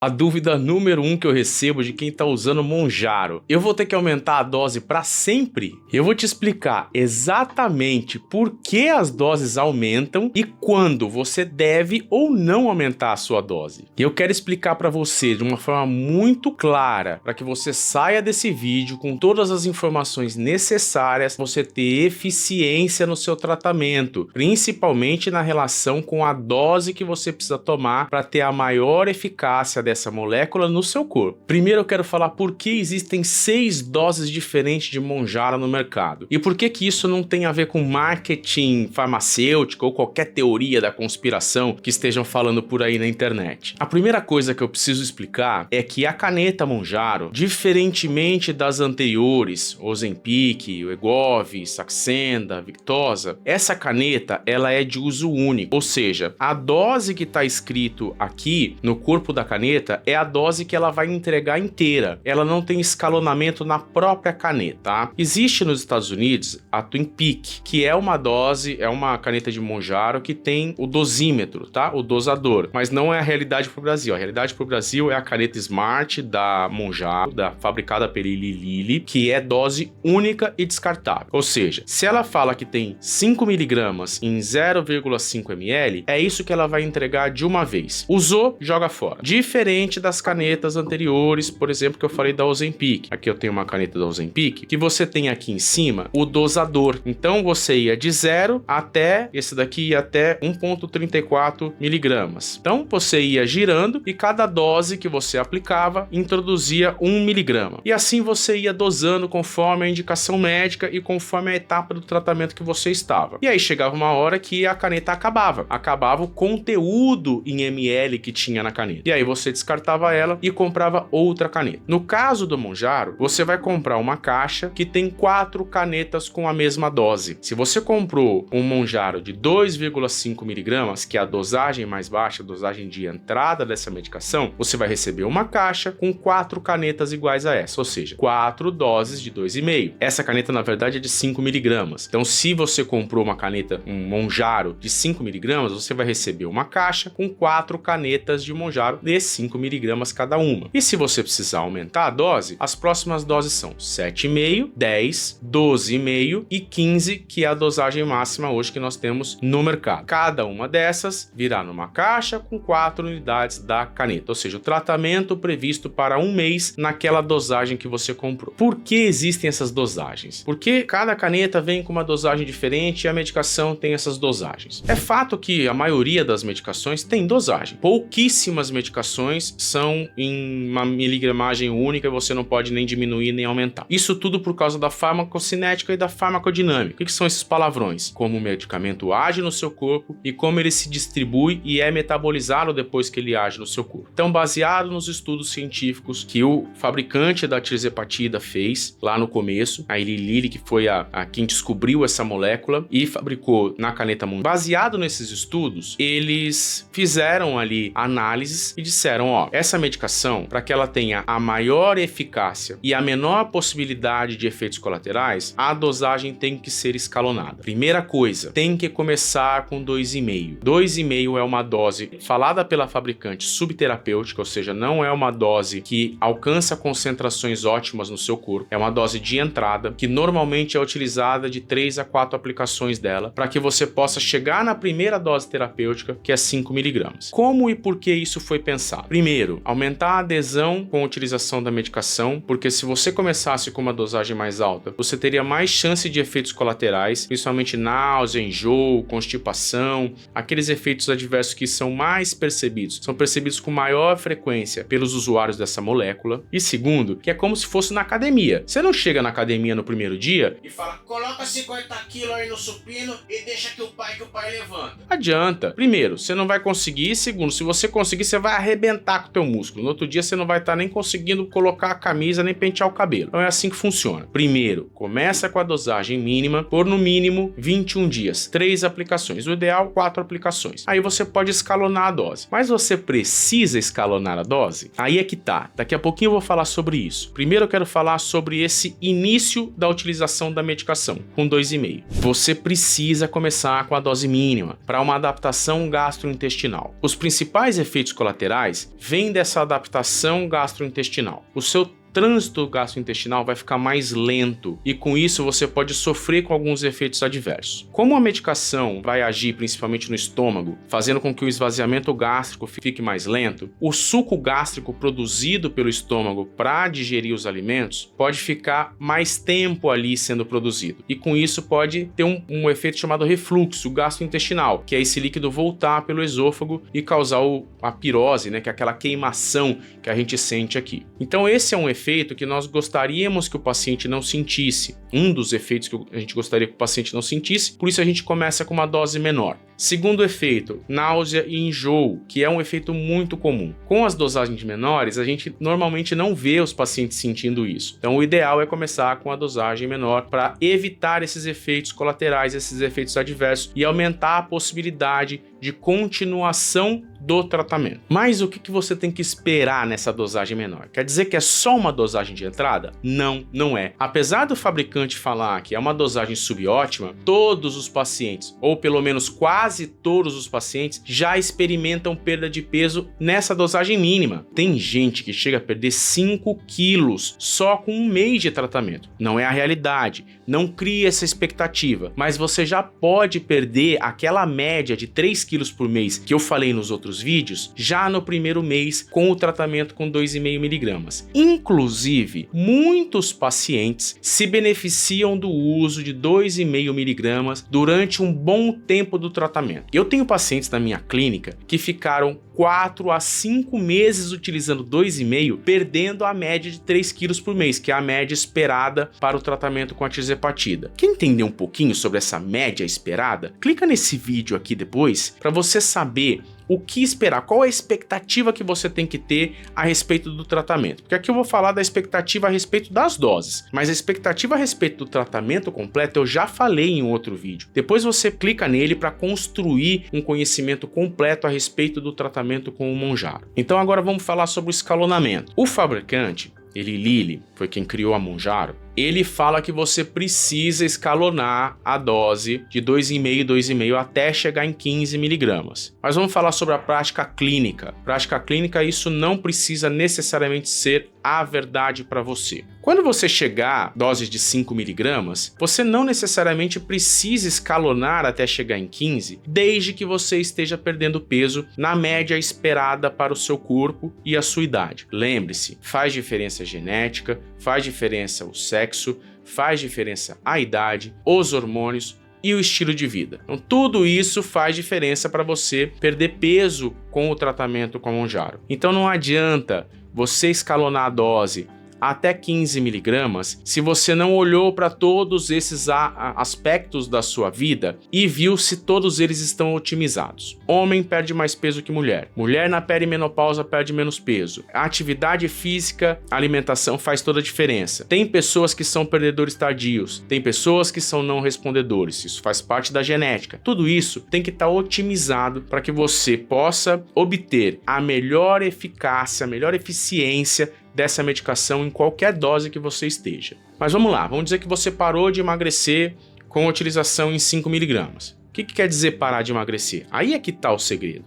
A dúvida número 1 que eu recebo de quem está usando Mounjaro: eu vou ter que aumentar a dose para sempre? Eu vou te explicar exatamente por que as doses aumentam e quando você deve ou não aumentar a sua dose. E eu quero explicar para você de uma forma muito clara, para que você saia desse vídeo com todas as informações necessárias para você ter eficiência no seu tratamento, principalmente na relação com a dose que você precisa tomar para ter a maior eficácia dessa molécula no seu corpo. Primeiro eu quero falar por que existem 6 doses diferentes de Mounjaro no mercado e por que isso não tem a ver com marketing farmacêutico ou qualquer teoria da conspiração que estejam falando por aí na internet. A primeira coisa que eu preciso explicar é que a caneta Mounjaro, diferentemente das anteriores, Ozempic, Wegovy, Saxenda, Victoza, essa caneta ela é de uso único, ou seja, a dose que está escrito aqui no corpo da caneta é a dose que ela vai entregar inteira. Ela não tem escalonamento na própria caneta, tá? Existe nos Estados Unidos a Twin Peak, que é uma dose, é uma caneta de Mounjaro que tem o dosímetro, tá? O dosador, mas não é a realidade para o Brasil. A realidade para o Brasil é a caneta Smart da Mounjaro, fabricada pela Eli Lilly, que é dose única e descartável. Ou seja, se ela fala que tem 5 mg em 0,5 ml, é isso que ela vai entregar de uma vez. Usou, joga fora. Diferente das canetas anteriores, por exemplo, que eu falei da Ozempic. Aqui eu tenho uma caneta da Ozempic, que você tem aqui em cima o dosador. Então você ia de 0 até, esse daqui ia até 1,34 mg. Então você ia girando e cada dose que você aplicava introduzia 1 mg. E assim você ia dosando conforme a indicação médica e conforme a etapa do tratamento que você estava. E aí chegava uma hora que a caneta acabava o conteúdo em ml que tinha na caneta. E aí você descartava ela e comprava outra caneta. No caso do Mounjaro, você vai comprar uma caixa que tem 4 canetas com a mesma dose. Se você comprou um Mounjaro de 2,5 mg, que é a dosagem mais baixa, a dosagem de entrada dessa medicação, você vai receber uma caixa com 4 canetas iguais a essa, ou seja, 4 doses de 2,5. Essa caneta, na verdade, é de 5 mg. Então, se você comprou uma caneta, um Mounjaro de 5 mg, você vai receber uma caixa com 4 canetas de Mounjaro de 5 mg cada uma. E se você precisar aumentar a dose, as próximas doses são 7,5, 10, 12,5 e 15, que é a dosagem máxima hoje que nós temos no mercado. Cada uma dessas virá numa caixa com 4 unidades da caneta, ou seja, o tratamento previsto para um mês naquela dosagem que você comprou. Por que existem essas dosagens? Porque cada caneta vem com uma dosagem diferente e a medicação tem essas dosagens. É fato que a maioria das medicações tem dosagem. Pouquíssimas medicações são em uma miligramagem única e você não pode nem diminuir nem aumentar. Isso tudo por causa da farmacocinética e da farmacodinâmica. O que são esses palavrões? Como o medicamento age no seu corpo e como ele se distribui e é metabolizado depois que ele age no seu corpo. Então, baseado nos estudos científicos que o fabricante da tirzepatida fez lá no começo, a Eli Lilly, que foi a quem descobriu essa molécula e fabricou na caneta Mounjaro. Baseado nesses estudos, eles fizeram ali análises e disseram, ó, essa medicação, para que ela tenha a maior eficácia e a menor possibilidade de efeitos colaterais, a dosagem tem que ser escalonada. Primeira coisa, tem que começar com 2,5. 2,5 é uma dose falada pela fabricante subterapêutica, ou seja, não é uma dose que alcança concentrações ótimas no seu corpo, é uma dose de entrada que normalmente é utilizada de 3 a 4 aplicações dela, para que você possa chegar na primeira dose terapêutica, que é 5 mg. Como e por que isso foi pensado? Primeiro, aumentar a adesão com a utilização da medicação, porque se você começasse com uma dosagem mais alta, você teria mais chance de efeitos colaterais, principalmente náusea, enjoo, constipação, aqueles efeitos adversos que são mais percebidos, são percebidos com maior frequência pelos usuários dessa molécula. E segundo, que é como se fosse na academia. Você não chega na academia no primeiro dia e fala, coloca 50 quilos aí no supino e deixa que o pai levanta. Adianta. Primeiro, você não vai conseguir. Segundo, se você conseguir, você vai arrebentar com o teu músculo. No outro dia, você não vai estar nem conseguindo colocar a camisa, nem pentear o cabelo. Então é assim que funciona. Primeiro, começa com a dosagem mínima por no mínimo 21 dias. 3 aplicações. O ideal, 4 aplicações. Aí você pode escalonar a dose. Mas você precisa escalonar a dose? Aí é que tá. Daqui a pouquinho eu vou falar sobre isso. Primeiro eu quero falar sobre esse início da utilização da medicação, com 2,5. Você precisa começar com a dose mínima para uma adaptação gastrointestinal. Os principais efeitos colaterais doses vem dessa adaptação gastrointestinal. O seu trânsito gastrointestinal vai ficar mais lento e com isso você pode sofrer com alguns efeitos adversos. Como a medicação vai agir principalmente no estômago, fazendo com que o esvaziamento gástrico fique mais lento, o suco gástrico produzido pelo estômago para digerir os alimentos pode ficar mais tempo ali sendo produzido e com isso pode ter um efeito chamado refluxo gastrointestinal, que é esse líquido voltar pelo esôfago e causar a pirose, né, que é aquela queimação que a gente sente aqui. Então esse é um efeito que nós gostaríamos que o paciente não sentisse. Um dos efeitos que a gente gostaria que o paciente não sentisse, por isso a gente começa com uma dose menor. Segundo efeito, náusea e enjoo, que é um efeito muito comum. Com as dosagens menores, a gente normalmente não vê os pacientes sentindo isso. Então o ideal é começar com a dosagem menor para evitar esses efeitos colaterais, esses efeitos adversos e aumentar a possibilidade de continuação do tratamento. Mas o que você tem que esperar nessa dosagem menor? Quer dizer que é só uma dosagem de entrada? Não, não é. Apesar do fabricante falar que é uma dosagem subótima, todos os pacientes, ou pelo menos quase todos os pacientes, já experimentam perda de peso nessa dosagem mínima. Tem gente que chega a perder 5 quilos só com um mês de tratamento. Não é a realidade. Não crie essa expectativa, mas você já pode perder aquela média de 3 quilos por mês que eu falei nos outros vídeos, já no primeiro mês com o tratamento com 2,5 miligramas. Inclusive, muitos pacientes se beneficiam do uso de 2,5 miligramas durante um bom tempo do tratamento. Eu tenho pacientes na minha clínica que ficaram 4 a 5 meses utilizando 2,5, perdendo a média de 3 quilos por mês, que é a média esperada para o tratamento com a tirzepatida. Quer entender um pouquinho sobre essa média esperada? Clica nesse vídeo aqui depois para você saber o que esperar, qual é a expectativa que você tem que ter a respeito do tratamento. Porque aqui eu vou falar da expectativa a respeito das doses, mas a expectativa a respeito do tratamento completo eu já falei em um outro vídeo. Depois você clica nele para construir um conhecimento completo a respeito do tratamento com o Mounjaro. Então agora vamos falar sobre o escalonamento. O fabricante, Eli Lilly, foi quem criou a Mounjaro, ele fala que você precisa escalonar a dose de 2,5 até chegar em 15 miligramas. Mas vamos falar sobre a prática clínica. Prática clínica, isso não precisa necessariamente ser a verdade para você. Quando você chegar a doses de 5 miligramas, você não necessariamente precisa escalonar até chegar em 15, desde que você esteja perdendo peso na média esperada para o seu corpo e a sua idade. Lembre-se, faz diferença a genética, faz diferença o sexo, faz diferença a idade, os hormônios e o estilo de vida. Então tudo isso faz diferença para você perder peso com o tratamento com a Mounjaro. Então não adianta você escalonar a dose até 15 miligramas se você não olhou para todos esses aspectos da sua vida e viu se todos eles estão otimizados. Homem perde mais peso que mulher. Mulher na perimenopausa perde menos peso. A atividade física, a alimentação faz toda a diferença. Tem pessoas que são perdedores tardios. Tem pessoas que são não respondedores. Isso faz parte da genética. Tudo isso tem que estar otimizado para que você possa obter a melhor eficácia, a melhor eficiência dessa medicação em qualquer dose que você esteja. Mas vamos lá, vamos dizer que você parou de emagrecer com a utilização em 5 miligramas. O que quer dizer parar de emagrecer? Aí é que está o segredo.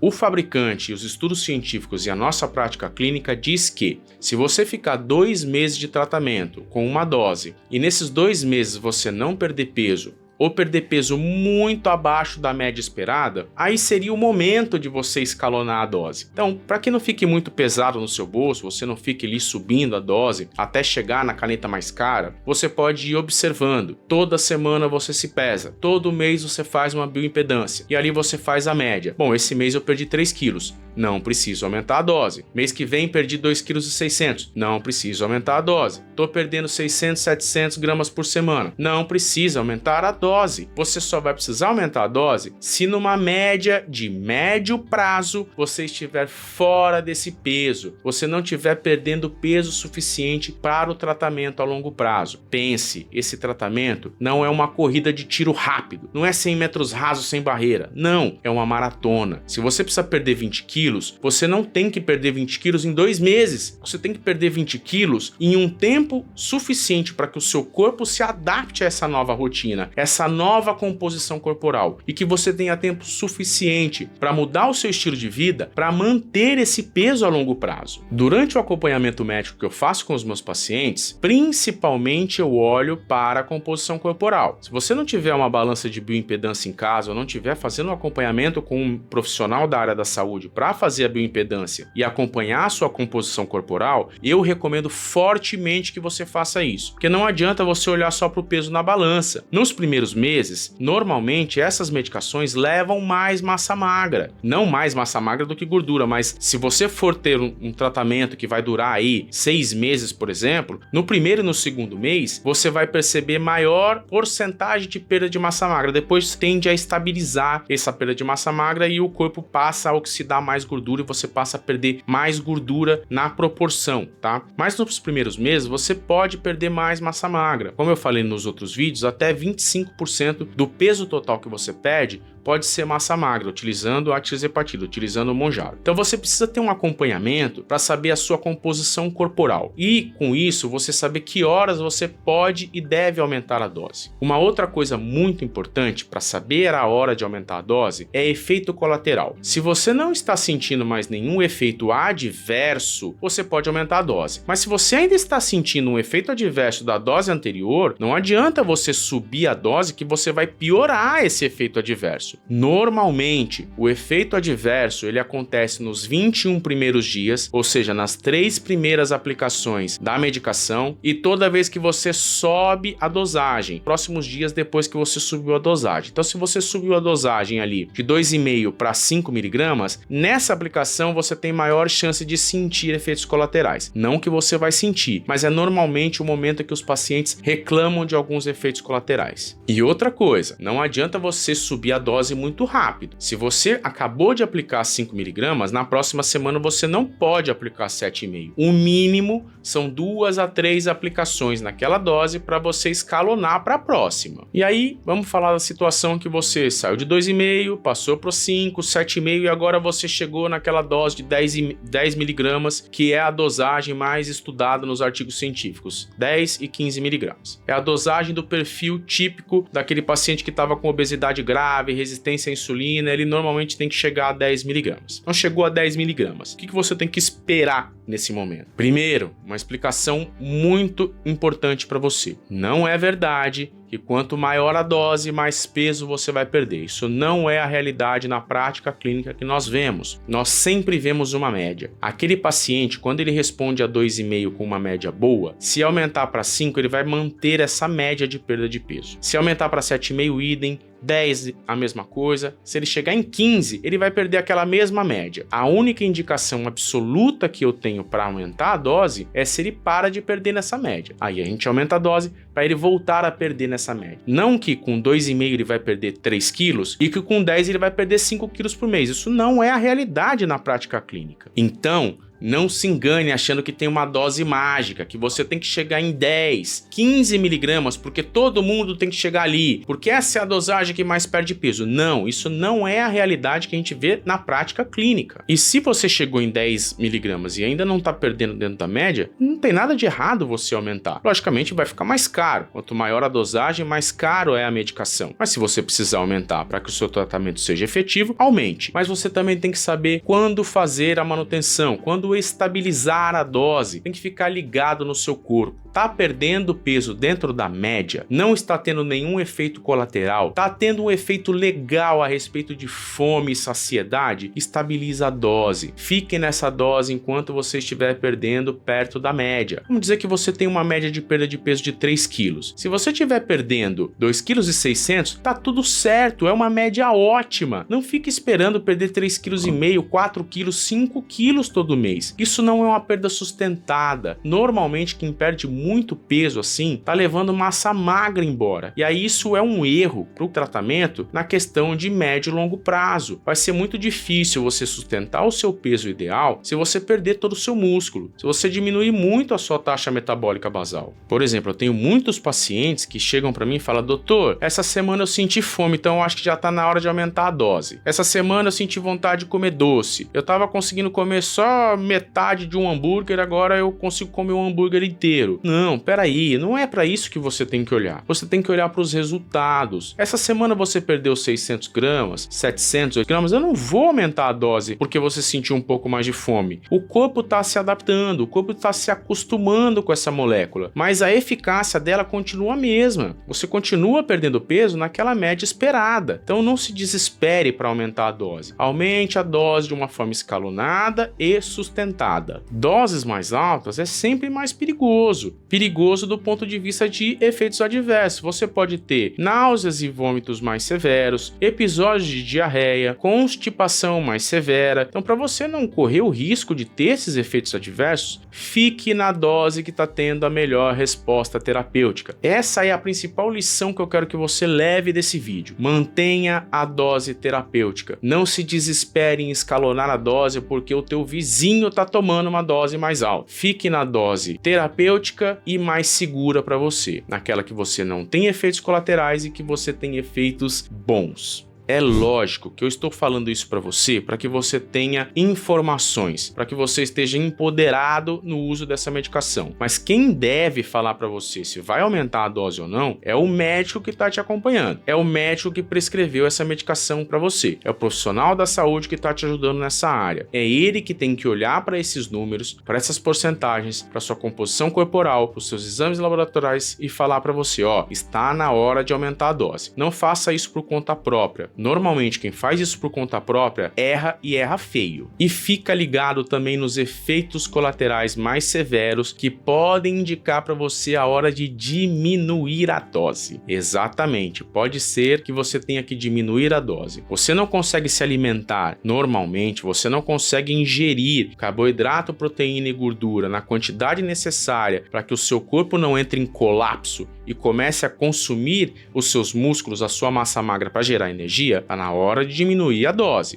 O fabricante, os estudos científicos e a nossa prática clínica diz que se você ficar 2 meses de tratamento com uma dose e nesses 2 meses você não perder peso ou perder peso muito abaixo da média esperada, aí seria o momento de você escalonar a dose. Então, para que não fique muito pesado no seu bolso, você não fique ali subindo a dose até chegar na caneta mais cara, você pode ir observando. Toda semana você se pesa, todo mês você faz uma bioimpedância e ali você faz a média. Bom, esse mês eu perdi 3 quilos. Não preciso aumentar a dose. Mês que vem perdi 2,6 kg. Não preciso aumentar a dose. Tô perdendo 600, 700 gramas por semana. Não precisa aumentar a dose. Você só vai precisar aumentar a dose se numa média de médio prazo você estiver fora desse peso. Você não estiver perdendo peso suficiente para o tratamento a longo prazo. Pense, esse tratamento não é uma corrida de tiro rápido. Não é 100 metros rasos sem barreira. Não, é uma maratona. Se você precisa perder 20 quilos, você não tem que perder 20 quilos em 2 meses. Você tem que perder 20 quilos em um tempo suficiente para que o seu corpo se adapte a essa nova rotina, essa essa nova composição corporal e que você tenha tempo suficiente para mudar o seu estilo de vida, para manter esse peso a longo prazo. Durante o acompanhamento médico que eu faço com os meus pacientes, principalmente eu olho para a composição corporal. Se você não tiver uma balança de bioimpedância em casa ou não tiver fazendo um acompanhamento com um profissional da área da saúde para fazer a bioimpedância e acompanhar a sua composição corporal, eu recomendo fortemente que você faça isso, porque não adianta você olhar só para o peso na balança. Nos primeiros meses, normalmente essas medicações levam mais massa magra, não mais massa magra do que gordura, mas se você for ter um tratamento que vai durar aí 6 meses, por exemplo, no primeiro e no segundo mês, você vai perceber maior porcentagem de perda de massa magra, depois tende a estabilizar essa perda de massa magra e o corpo passa a oxidar mais gordura e você passa a perder mais gordura na proporção, tá? Mas nos primeiros meses você pode perder mais massa magra. Como eu falei nos outros vídeos, até 25% do peso total que você perde pode ser massa magra, utilizando a tirzepatida, utilizando o Mounjaro. Então você precisa ter um acompanhamento para saber a sua composição corporal e, com isso, você saber que horas você pode e deve aumentar a dose. Uma outra coisa muito importante para saber a hora de aumentar a dose é efeito colateral. Se você não está sentindo mais nenhum efeito adverso, você pode aumentar a dose. Mas se você ainda está sentindo um efeito adverso da dose anterior, não adianta você subir a dose que você vai piorar esse efeito adverso. Normalmente, o efeito adverso ele acontece nos 21 primeiros dias, ou seja, nas 3 primeiras aplicações da medicação e toda vez que você sobe a dosagem, próximos dias depois que você subiu a dosagem. Então, se você subiu a dosagem ali de 2,5 para 5 miligramas, nessa aplicação você tem maior chance de sentir efeitos colaterais. Não que você vai sentir, mas é normalmente o momento em que os pacientes reclamam de alguns efeitos colaterais. E outra coisa, não adianta você subir a dose muito rápido. Se você acabou de aplicar 5 miligramas, na próxima semana você não pode aplicar 7,5. O mínimo são 2 a 3 aplicações naquela dose para você escalonar para a próxima. E aí, vamos falar da situação que você saiu de 2,5, passou para 5, 7,5 e agora você chegou naquela dose de 10 miligramas, que é a dosagem mais estudada nos artigos científicos, 10 e 15 miligramas. É a dosagem do perfil típico daquele paciente que estava com obesidade grave, resistência à insulina, ele normalmente tem que chegar a 10 miligramas. Então chegou a 10 miligramas. O que você tem que esperar nesse momento? Primeiro, uma explicação muito importante para você. Não é verdade que quanto maior a dose, mais peso você vai perder. Isso não é a realidade na prática clínica que nós vemos. Nós sempre vemos uma média. Aquele paciente, quando ele responde a 2,5 com uma média boa, se aumentar para 5, ele vai manter essa média de perda de peso. Se aumentar para 7,5, idem. 10, a mesma coisa. Se ele chegar em 15, ele vai perder aquela mesma média. A única indicação absoluta que eu tenho para aumentar a dose é se ele para de perder nessa média. Aí a gente aumenta a dose para ele voltar a perder nessa média. Não que com 2,5 ele vai perder 3 quilos e que com 10 ele vai perder 5 quilos por mês. Isso não é a realidade na prática clínica. Então, não se engane achando que tem uma dose mágica, que você tem que chegar em 10, 15 miligramas, porque todo mundo tem que chegar ali, porque essa é a dosagem que mais perde peso. Não, isso não é a realidade que a gente vê na prática clínica. E se você chegou em 10 miligramas e ainda não está perdendo dentro da média, não tem nada de errado você aumentar. Logicamente vai ficar mais caro. Quanto maior a dosagem, mais caro é a medicação. Mas se você precisar aumentar para que o seu tratamento seja efetivo, aumente. Mas você também tem que saber quando fazer a manutenção, quando estabilizar a dose, tem que ficar ligado no seu corpo. Tá perdendo peso dentro da média, não está tendo nenhum efeito colateral, tá tendo um efeito legal a respeito de fome e saciedade, estabiliza a dose. Fique nessa dose enquanto você estiver perdendo perto da média. Vamos dizer que você tem uma média de perda de peso de 3 quilos. Se você estiver perdendo 2,6 kg, tá tudo certo, é uma média ótima. Não fique esperando perder 3,5 kg, 4 kg, 5 kg todo mês. Isso não é uma perda sustentada. Normalmente quem perde muito peso assim, tá levando massa magra embora. E aí isso é um erro para o tratamento na questão de médio e longo prazo. Vai ser muito difícil você sustentar o seu peso ideal se você perder todo o seu músculo, se você diminuir muito a sua taxa metabólica basal. Por exemplo, eu tenho muitos pacientes que chegam para mim e falam: doutor, essa semana eu senti fome, então eu acho que já tá na hora de aumentar a dose. Essa semana eu senti vontade de comer doce. Eu tava conseguindo comer só metade de um hambúrguer, agora eu consigo comer um hambúrguer inteiro. Não, peraí, não é para isso que você tem que olhar. Você tem que olhar para os resultados. Essa semana você perdeu 600 gramas, 700 gramas, eu não vou aumentar a dose porque você sentiu um pouco mais de fome. O corpo está se adaptando, o corpo está se acostumando com essa molécula, mas a eficácia dela continua a mesma. Você continua perdendo peso naquela média esperada. Então não se desespere para aumentar a dose. Aumente a dose de uma forma escalonada e sustentada. Doses mais altas é sempre mais perigoso. Perigoso do ponto de vista de efeitos adversos. Você pode ter náuseas e vômitos mais severos, episódios de diarreia, constipação mais severa. Então, para você não correr o risco de ter esses efeitos adversos, fique na dose que está tendo a melhor resposta terapêutica. Essa é a principal lição que eu quero que você leve desse vídeo. Mantenha a dose terapêutica. Não se desespere em escalonar a dose porque o teu vizinho está tomando uma dose mais alta. Fique na dose terapêutica e mais segura para você, naquela que você não tem efeitos colaterais e que você tem efeitos bons. É lógico que eu estou falando isso para você para que você tenha informações, para que você esteja empoderado no uso dessa medicação. Mas quem deve falar para você se vai aumentar a dose ou não é o médico que está te acompanhando. É o médico que prescreveu essa medicação para você. É o profissional da saúde que está te ajudando nessa área. É ele que tem que olhar para esses números, para essas porcentagens, para sua composição corporal, para os seus exames laboratoriais e falar para você, ó, está na hora de aumentar a dose. Não faça isso por conta própria. Normalmente quem faz isso por conta própria erra e erra feio. E fica ligado também nos efeitos colaterais mais severos que podem indicar para você a hora de diminuir a dose. Exatamente, pode ser que você tenha que diminuir a dose. Você não consegue se alimentar normalmente, você não consegue ingerir carboidrato, proteína e gordura na quantidade necessária para que o seu corpo não entre em colapso e comece a consumir os seus músculos, a sua massa magra para gerar energia, está na hora de diminuir a dose.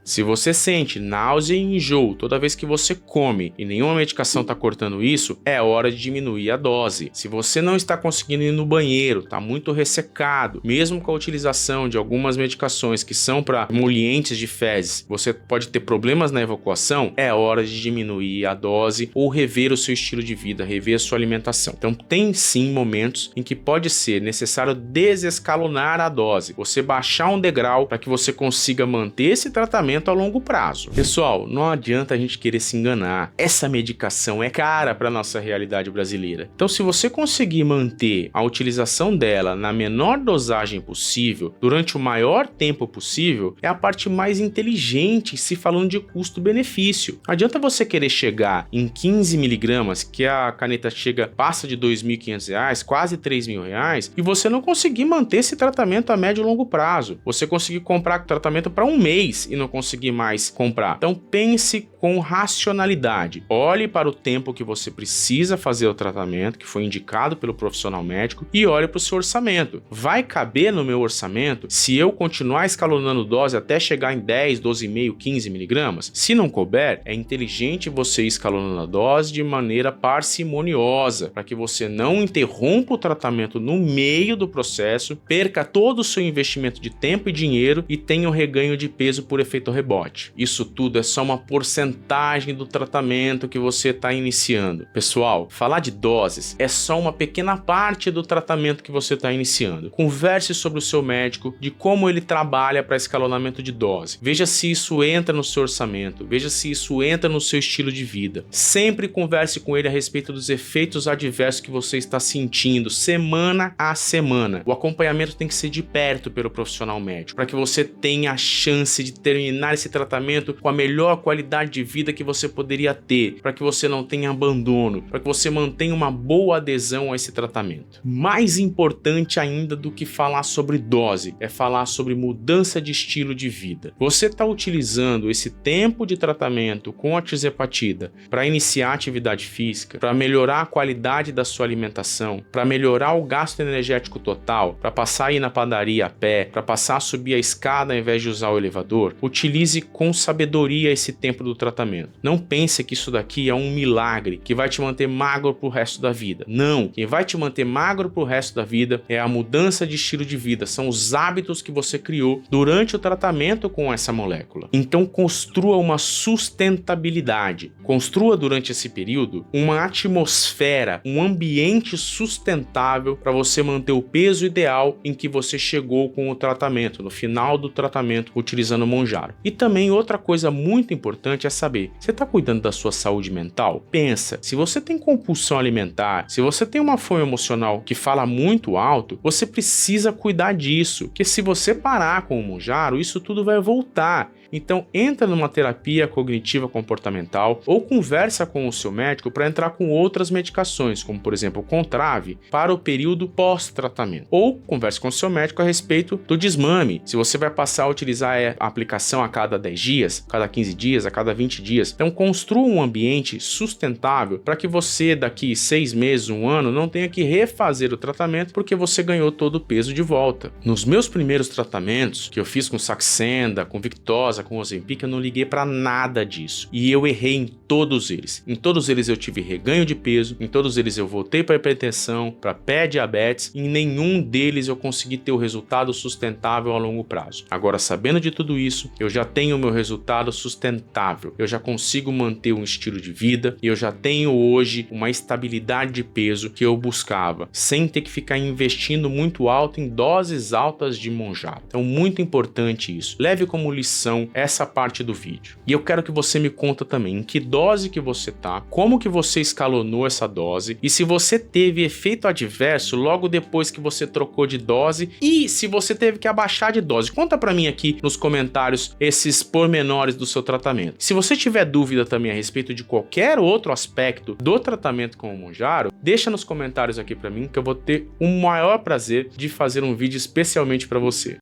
Se você sente náusea e enjoo toda vez que você come e nenhuma medicação está cortando isso, é hora de diminuir a dose. Se você não está conseguindo ir no banheiro, está muito ressecado, mesmo com a utilização de algumas medicações que são para emolientes de fezes, você pode ter problemas na evacuação, é hora de diminuir a dose ou rever o seu estilo de vida, rever a sua alimentação. Então tem sim momentos em que pode ser necessário desescalonar a dose, você baixar um degrau para que você consiga manter esse tratamento a longo prazo. Pessoal, não adianta a gente querer se enganar. Essa medicação é cara para nossa realidade brasileira. Então, se você conseguir manter a utilização dela na menor dosagem possível, durante o maior tempo possível, é a parte mais inteligente se falando de custo-benefício. Não adianta você querer chegar em 15 miligramas, que a caneta passa de R$ 2.500, quase R$ 3.000, e você não conseguir manter esse tratamento a médio e longo prazo. Você conseguir comprar tratamento para um mês e não conseguir mais comprar. Então pense com racionalidade. Olhe para o tempo que você precisa fazer o tratamento, que foi indicado pelo profissional médico, e olhe para o seu orçamento. Vai caber no meu orçamento se eu continuar escalonando dose até chegar em 10, 12,5, 15 miligramas? Se não couber, é inteligente você ir escalonando a dose de maneira parcimoniosa, para que você não interrompa o tratamento no meio do processo, perca todo o seu investimento de tempo e dinheiro e tenha um reganho de peso por efeito rebote. Isso tudo é só uma porcentagem do tratamento que você está iniciando. Pessoal, falar de doses é só uma pequena parte do tratamento que você está iniciando. Converse sobre o seu médico, de como ele trabalha para escalonamento de dose. Veja se isso entra no seu orçamento, veja se isso entra no seu estilo de vida. Sempre converse com ele a respeito dos efeitos adversos que você está sentindo semana a semana. O acompanhamento tem que ser de perto pelo profissional médico, para que você tenha a chance de terminar esse tratamento com a melhor qualidade de vida que você poderia ter, para que você não tenha abandono, para que você mantenha uma boa adesão a esse tratamento. Mais importante ainda do que falar sobre dose, é falar sobre mudança de estilo de vida. Você está utilizando esse tempo de tratamento com a tirzepatida para iniciar atividade física, para melhorar a qualidade da sua alimentação, para melhorar o gasto energético total, para passar aí na padaria a pé, pé para passar a subir a escada ao invés de usar o elevador, utilize com sabedoria esse tempo do tratamento. Não pense que isso daqui é um milagre que vai te manter magro pro resto da vida. Não, quem vai te manter magro pro resto da vida é a mudança de estilo de vida, são os hábitos que você criou durante o tratamento com essa molécula. Então construa uma sustentabilidade, construa durante esse período uma atmosfera, um ambiente sustentável para você manter o peso ideal em que você chegou com o tratamento, no final do tratamento utilizando o Mounjaro. E também outra coisa muito importante é saber, você está cuidando da sua saúde mental? Pensa, se você tem compulsão alimentar, se você tem uma fome emocional que fala muito alto, você precisa cuidar disso, porque se você parar com o Mounjaro, isso tudo vai voltar. Então entra numa terapia cognitiva comportamental ou conversa com o seu médico para entrar com outras medicações, como por exemplo o Contrave, para o período pós-tratamento. Ou converse com o seu médico a respeito do desmame, se você vai passar a utilizar a aplicação a cada 10 dias, a cada 15 dias, a cada 20 dias. Então construa um ambiente sustentável para que você daqui 6 meses, 1 ano, não tenha que refazer o tratamento porque você ganhou todo o peso de volta. Nos meus primeiros tratamentos, que eu fiz com Saxenda, com Victoza, com Ozempic, eu não liguei para nada disso. E eu errei em todos eles. Em todos eles eu tive reganho de peso, em todos eles eu voltei para hipertensão, para pré-diabetes, e em nenhum deles eu consegui ter o resultado sustentável a longo prazo. Agora, sabendo de tudo isso, eu já tenho o meu resultado sustentável. Eu já consigo manter um estilo de vida e eu já tenho hoje uma estabilidade de peso que eu buscava, sem ter que ficar investindo muito alto em doses altas de Mounjaro. Então, muito importante isso. Leve como lição essa parte do vídeo. E eu quero que você me conta também em que dose que você tá, como que você escalonou essa dose e se você teve efeito adverso logo depois que você trocou de dose e se você teve que abaixar de dose. Conta pra mim aqui nos comentários esses pormenores do seu tratamento. Se você tiver dúvida também a respeito de qualquer outro aspecto do tratamento com o Mounjaro, deixa nos comentários aqui pra mim que eu vou ter o maior prazer de fazer um vídeo especialmente pra você.